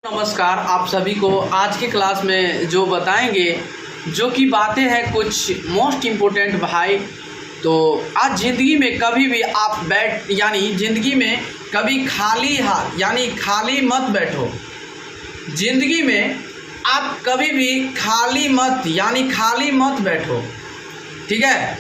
नमस्कार, आप सभी को आज की क्लास में जो बताएंगे जो कि बातें हैं कुछ मोस्ट इम्पोर्टेंट भाई। तो आज ज़िंदगी में कभी भी आप ज़िंदगी में कभी खाली हाथ खाली मत बैठो। ज़िंदगी में आप कभी भी खाली मत बैठो, ठीक है।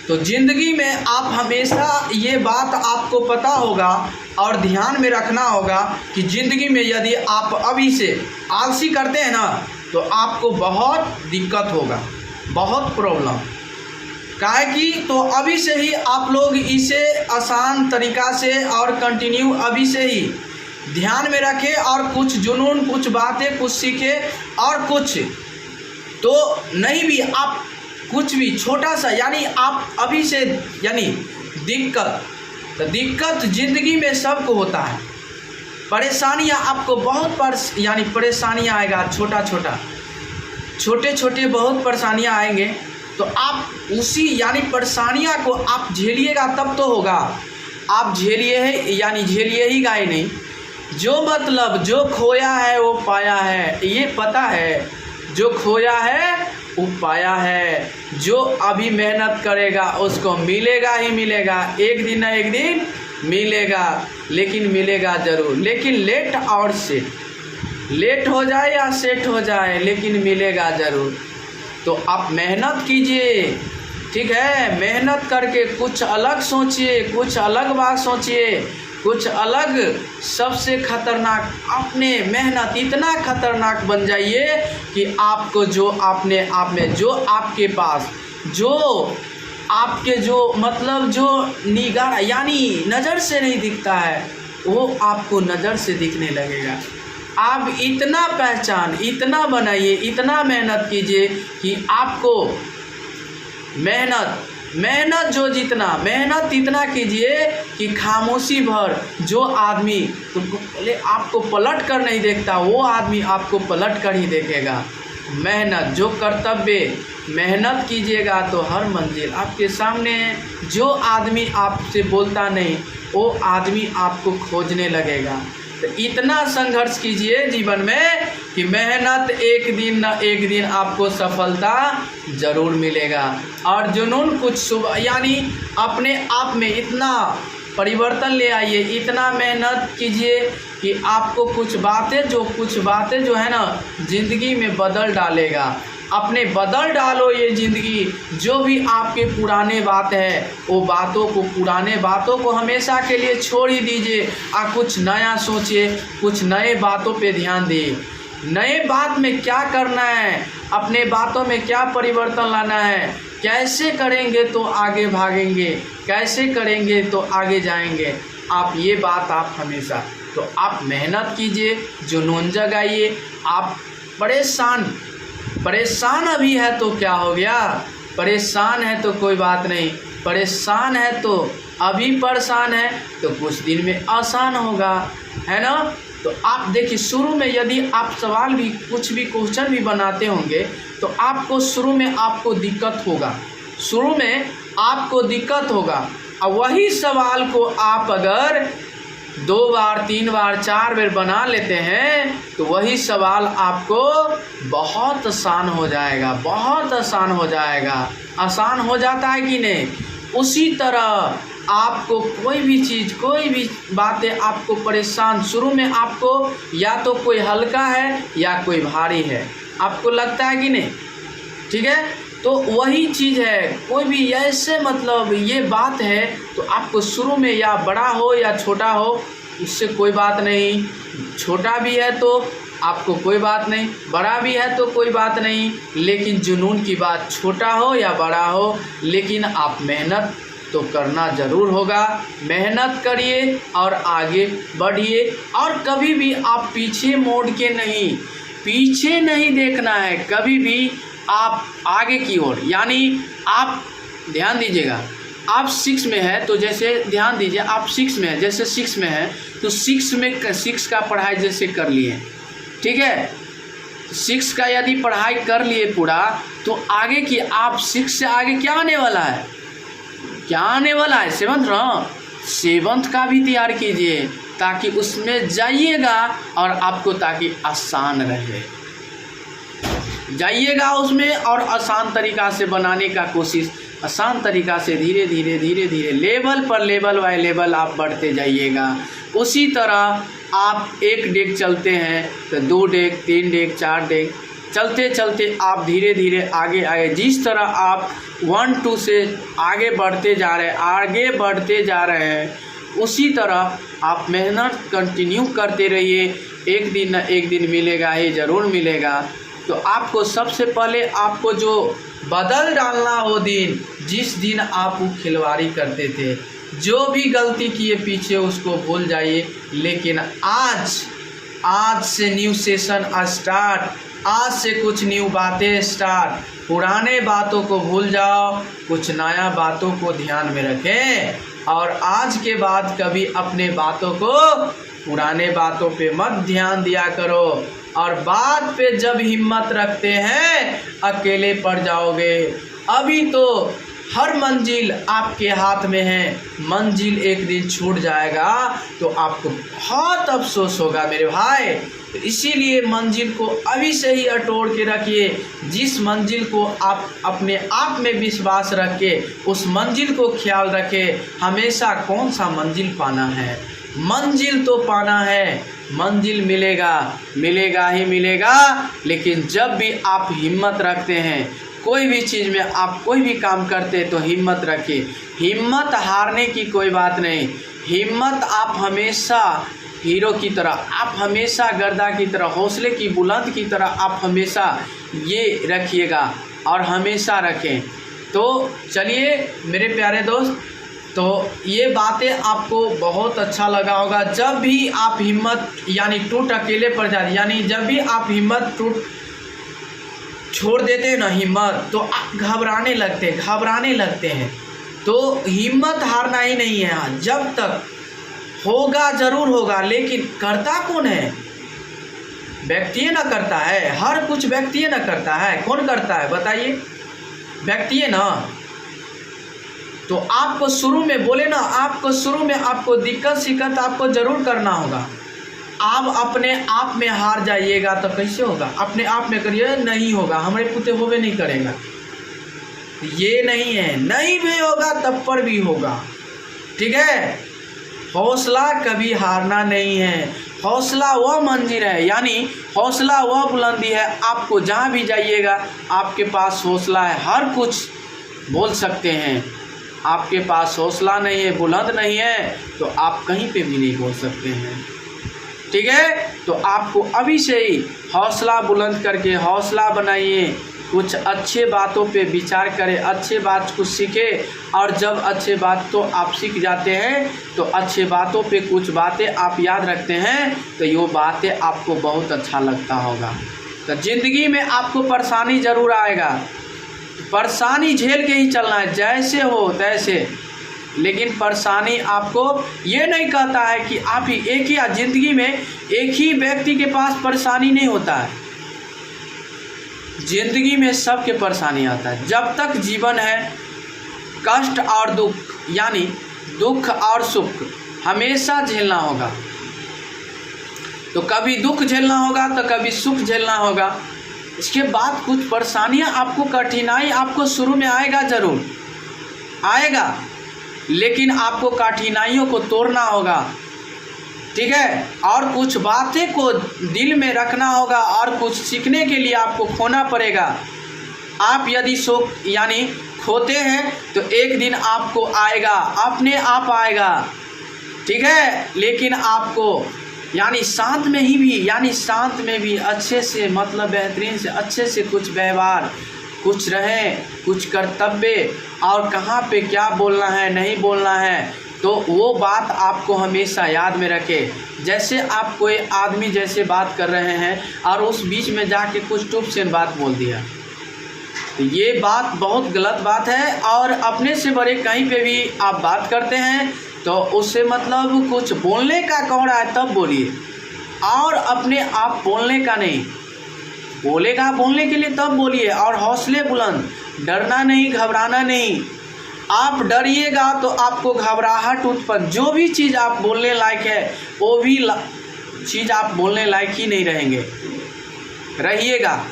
तो ज़िंदगी में आप हमेशा ये बात आपको पता होगा और ध्यान में रखना होगा कि ज़िंदगी में यदि आप अभी से आलसी करते हैं ना तो आपको बहुत दिक्कत होगा, बहुत प्रॉब्लम। काहे कि तो अभी से ही आप लोग इसे आसान तरीक़ा से और कंटिन्यू अभी से ही ध्यान में रखें और कुछ जुनून, कुछ बातें कुछ सीखें और कुछ तो नहीं भी आप कुछ भी छोटा सा आप अभी से दिक्कत ज़िंदगी में सबको होता है। परेशानियाँ आपको बहुत परेशानियाँ आएगा, छोटे छोटे बहुत परेशानियाँ आएंगे। तो आप उसी परेशानियाँ को आप झेलिएगा तब तो होगा। आप झेलिए ही गाए नहीं। जो खोया है वो पाया है, ये पता है। जो खोया है वो पाया है। जो अभी मेहनत करेगा उसको मिलेगा ही मिलेगा, एक दिन ना एक दिन मिलेगा, लेकिन मिलेगा ज़रूर। लेकिन लेट और सेट, लेट हो जाए या सेट हो जाए, लेकिन मिलेगा ज़रूर। तो आप मेहनत कीजिए, ठीक है। मेहनत करके कुछ अलग सोचिए, कुछ अलग बात सोचिए, कुछ अलग। सबसे खतरनाक अपने मेहनत इतना खतरनाक बन जाइए कि आपको जो अपने आप में जो आपके पास जो आपके जो निगाह नज़र से नहीं दिखता है वो आपको नज़र से दिखने लगेगा। आप इतना बनाइए, इतना मेहनत कीजिए कि आपको मेहनत इतना कीजिए कि खामोशी भर जो आदमी आपको पलट कर नहीं देखता वो आदमी आपको पलट कर ही देखेगा। मेहनत कीजिएगा तो हर मंजिल आपके सामने है। जो आदमी आपसे बोलता नहीं वो आदमी आपको खोजने लगेगा। तो इतना संघर्ष कीजिए जीवन में कि मेहनत एक दिन न एक दिन आपको सफलता ज़रूर मिलेगा। और जुनून कुछ अपने आप में इतना परिवर्तन ले आइए, इतना मेहनत कीजिए कि आपको कुछ बातें जो है ना ज़िंदगी में बदल डालेगा। अपने बदल डालो ये ज़िंदगी। जो भी आपके पुराने बात है वो पुराने बातों को हमेशा के लिए छोड़ ही दीजिए और कुछ नया सोचिए, कुछ नए बातों पे ध्यान दिए। नए बात में क्या करना है, अपने बातों में क्या परिवर्तन लाना है, कैसे करेंगे तो आगे भागेंगे, कैसे करेंगे तो आगे जाएंगे। आप ये बात आप हमेशा तो आप मेहनत कीजिए, जुनून जगाइए। आप परेशान अभी है तो क्या हो गया, परेशान है तो कोई बात नहीं, परेशान है तो अभी परेशान है तो कुछ दिन में आसान होगा, है ना। तो आप देखिए शुरू में यदि आप सवाल भी कुछ भी क्वेश्चन भी बनाते होंगे तो आपको शुरू में आपको दिक्कत होगा। और वही सवाल को आप अगर 2 बार 3 बार 4 बार बना लेते हैं तो वही सवाल आपको बहुत आसान हो जाएगा, बहुत आसान हो जाएगा। आसान हो जाता है कि नहीं। उसी तरह आपको कोई भी बातें आपको परेशान शुरू में आपको या तो कोई हल्का है या कोई भारी है, आपको लगता है कि नहीं, ठीक है। तो वही चीज़ है, कोई भी ऐसे ये बात है तो आपको शुरू में या बड़ा हो या छोटा हो उससे कोई बात नहीं। छोटा भी है तो आपको कोई बात नहीं, बड़ा भी है तो कोई बात नहीं। लेकिन जुनून की बात छोटा हो या बड़ा हो, लेकिन आप मेहनत तो करना ज़रूर होगा। मेहनत करिए और आगे बढ़िए। और कभी भी आप पीछे मोड़ के नहीं, पीछे नहीं देखना है कभी भी, आप आगे की ओर। आप ध्यान दीजिएगा, आप 6 में है तो जैसे ध्यान दीजिए, आप 6 में है, जैसे 6 में है तो 6 का पढ़ाई जैसे कर लिए, ठीक है। 6 का यदि पढ़ाई कर लिए पूरा तो आगे की आप 6 से आगे क्या आने वाला है, 7th का भी तैयार कीजिए। ताकि उसमें जाइएगा और आपको ताकि आसान रहे, जाइएगा उसमें और आसान तरीक़ा से बनाने का कोशिश, आसान तरीक़ा से धीरे धीरे लेवल पर लेवल बाय लेवल आप बढ़ते जाइएगा। उसी तरह आप 1 डेग चलते हैं तो 2 डेग 3 डेग 4 डेग चलते चलते आप धीरे धीरे आगे जिस तरह आप 1-2 से आगे बढ़ते जा रहे हैं उसी तरह आप मेहनत कंटिन्यू करते रहिए। एक दिन न एक दिन मिलेगा ही, ज़रूर मिलेगा। तो आपको सबसे पहले आपको जो बदल डालना हो दिन, जिस दिन आप वो खिलवाड़ी करते थे, जो भी गलती किए पीछे उसको भूल जाइए। लेकिन आज से न्यू सेशन स्टार्ट, आज से कुछ न्यू बातें स्टार्ट। पुराने बातों को भूल जाओ, कुछ नया बातों को ध्यान में रखें और आज के बाद कभी अपने बातों को पुराने बातों पे मत ध्यान दिया करो। और बात पे जब हिम्मत रखते हैं अकेले पड़ जाओगे। अभी तो हर मंजिल आपके हाथ में है, मंजिल एक दिन छूट जाएगा तो आपको बहुत अफसोस होगा मेरे भाई। तो इसीलिए मंजिल को अभी से ही अटोड़ के रखिए। जिस मंजिल को आप अपने आप में विश्वास रख के उस मंजिल को ख्याल रखें। हमेशा कौन सा मंजिल पाना है, मंजिल तो पाना है, मंजिल मिलेगा ही मिलेगा। लेकिन जब भी आप हिम्मत रखते हैं, कोई भी चीज़ में आप कोई भी काम करते तो हिम्मत रखिए। हिम्मत हारने की कोई बात नहीं, हिम्मत आप हमेशा हीरो की तरह, आप हमेशा गर्दा की तरह, हौसले की बुलंद की तरह आप हमेशा ये रखिएगा और हमेशा रखें। तो चलिए मेरे प्यारे दोस्त, तो ये बातें आपको बहुत अच्छा लगा होगा। जब भी आप हिम्मत यानी टूट अकेले पड़ जाती, यानी जब भी आप हिम्मत छोड़ देते हैं ना हिम्मत, तो आप घबराने लगते हैं। तो हिम्मत हारना ही नहीं है। जब तक होगा ज़रूर होगा, लेकिन करता कौन है? व्यक्ति ना करता है, हर कुछ व्यक्ति ना करता है। कौन करता है बताइए? व्यक्ति ना। तो आपको शुरू में बोले ना, आपको शुरू में आपको दिक्कत आपको ज़रूर करना होगा। आप अपने आप में हार जाइएगा तो कैसे होगा? अपने आप में करिए, नहीं होगा, हमारे पुते होवे नहीं करेगा, ये नहीं है, नहीं भी होगा तब पर भी होगा। ठीक है, हौसला कभी हारना नहीं है। हौसला वह मंजिल है, यानी हौसला वह बुलंदी है। आपको जहाँ भी जाइएगा आपके पास हौसला है, हर कुछ बोल सकते हैं। आपके पास हौसला नहीं है, बुलंद नहीं है, तो आप कहीं पे भी नहीं बोल सकते हैं। ठीक है, तो आपको अभी से ही हौसला बुलंद करके हौसला बनाइए। कुछ अच्छे बातों पे विचार करें, अच्छे बात को सीखें। और जब अच्छे बात तो आप सीख जाते हैं तो अच्छे बातों पे कुछ बातें आप याद रखते हैं तो ये बातें आपको बहुत अच्छा लगता होगा। तो ज़िंदगी में आपको परेशानी ज़रूर आएगा, परेशानी झेल के ही चलना है, जैसे हो तैसे। लेकिन परेशानी आपको ये नहीं कहता है कि आप ही एक ही, ज़िंदगी में एक ही व्यक्ति के पास परेशानी नहीं होता है। ज़िंदगी में सबके परेशानी आता है। जब तक जीवन है, कष्ट और दुख यानी दुख और सुख हमेशा झेलना होगा। तो कभी दुख झेलना होगा तो कभी सुख झेलना होगा। इसके बाद कुछ परेशानियां आपको, कठिनाई आपको शुरू में आएगा, ज़रूर आएगा, लेकिन आपको कठिनाइयों को तोड़ना होगा। ठीक है, और कुछ बातें को दिल में रखना होगा और कुछ सीखने के लिए आपको खोना पड़ेगा। आप यदि यानी खोते हैं तो एक दिन आपको आएगा, अपने आप आएगा। ठीक है, लेकिन आपको यानी शांत में भी अच्छे से, मतलब बेहतरीन से अच्छे से कुछ व्यवहार, कुछ रहें, कुछ कर्तव्य और कहाँ पे क्या बोलना है नहीं बोलना है, तो वो बात आपको हमेशा याद में रखें। जैसे आप कोई आदमी जैसे बात कर रहे हैं और उस बीच में जाके कुछ टुप से बात बोल दिया, तो ये बात बहुत गलत बात है। और अपने से बड़े कहीं पे भी आप बात करते हैं तो उससे मतलब कुछ बोलने का कह रहा है तब बोलिए, और अपने आप बोलने का नहीं। बोलेगा बोलने के लिए तब बोलिए, और हौसले बुलंद, डरना नहीं, घबराना नहीं। आप डरिएगा तो आपको घबराहट उत्पन्न, जो भी चीज़ आप बोलने लायक है वो भी चीज़ आप बोलने लायक ही नहीं रहिएगा।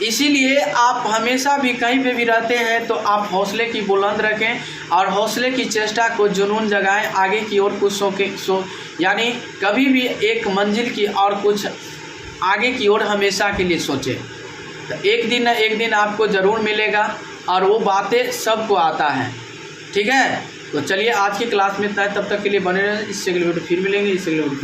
इसीलिए आप हमेशा भी कहीं पे भी रहते हैं तो आप हौसले की बुलंद रखें और हौसले की चेष्टा को जुनून जगाएं, आगे की ओर कुछ यानी कभी भी एक मंजिल की और कुछ आगे की ओर हमेशा के लिए सोचें। तो एक दिन न एक दिन आपको ज़रूर मिलेगा और वो बातें सबको आता है। ठीक है, तो चलिए आज की क्लास में इतना है, तब तक के लिए बने रहें। इससे अगले वीडियो फिर मिलेंगे, इससे अगले वीडियो